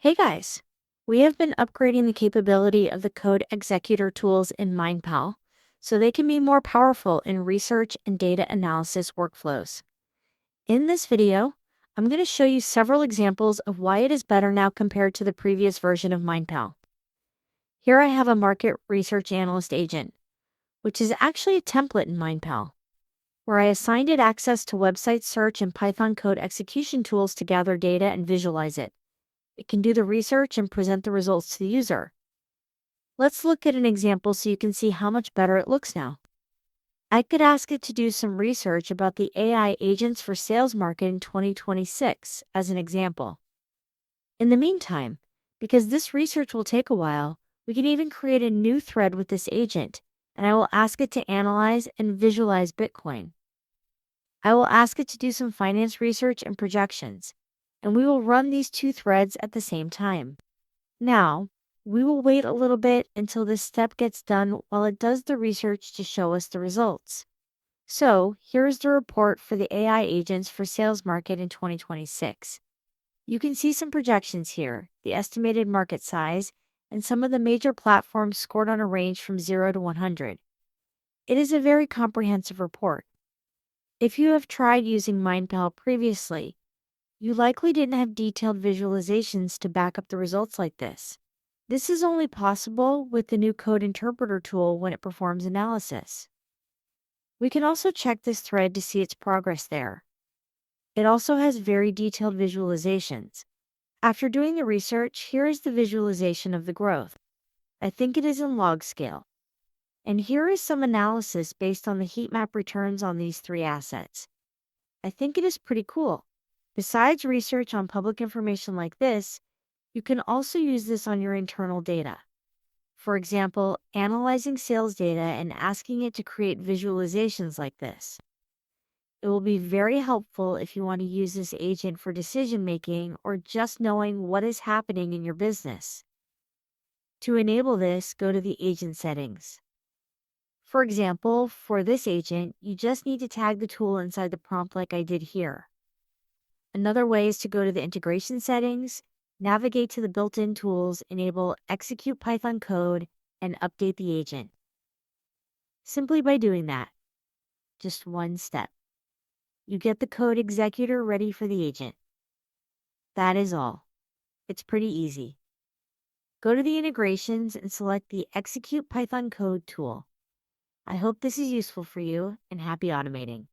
Hey guys, we have been upgrading the capability of the code executor tools in MindPal so they can be more powerful in research and data analysis workflows. In this video, I'm going to show you several examples of why it is better now compared to the previous version of MindPal. Here I have a market research analyst agent, which is actually a template in MindPal, where I assigned it access to website search and Python code execution tools to gather data and visualize it. It can do the research and present the results to the user. Let's look at an example so you can see how much better it looks now. I could ask it to do some research about the AI agents for sales market in 2026 as an example. In the meantime, because this research will take a while, we can even create a new thread with this agent, and I will ask it to analyze and visualize Bitcoin. I will ask it to do some finance research and projections, and we will run these two threads at the same time. Now, we will wait a little bit until this step gets done while it does the research to show us the results. So, here is the report for the AI agents for sales market in 2026. You can see some projections here, the estimated market size, and some of the major platforms scored on a range from 0 to 100. It is a very comprehensive report. If you have tried using MindPal previously, you likely didn't have detailed visualizations to back up the results like this. This is only possible with the new code interpreter tool when it performs analysis. We can also check this thread to see its progress there. It also has very detailed visualizations. After doing the research, here is the visualization of the growth. I think it is in log scale. And here is some analysis based on the heat map returns on these three assets. I think it is pretty cool. Besides research on public information like this, you can also use this on your internal data. For example, analyzing sales data and asking it to create visualizations like this. It will be very helpful if you want to use this agent for decision making or just knowing what is happening in your business. To enable this, go to the agent settings. For example, for this agent, you just need to tag the tool inside the prompt like I did here. Another way is to go to the integration settings, navigate to the built-in tools, enable execute Python code, and update the agent. Simply by doing that, just one step, you get the code executor ready for the agent. That is all. It's pretty easy. Go to the integrations and select the execute Python code tool. I hope this is useful for you, and happy automating.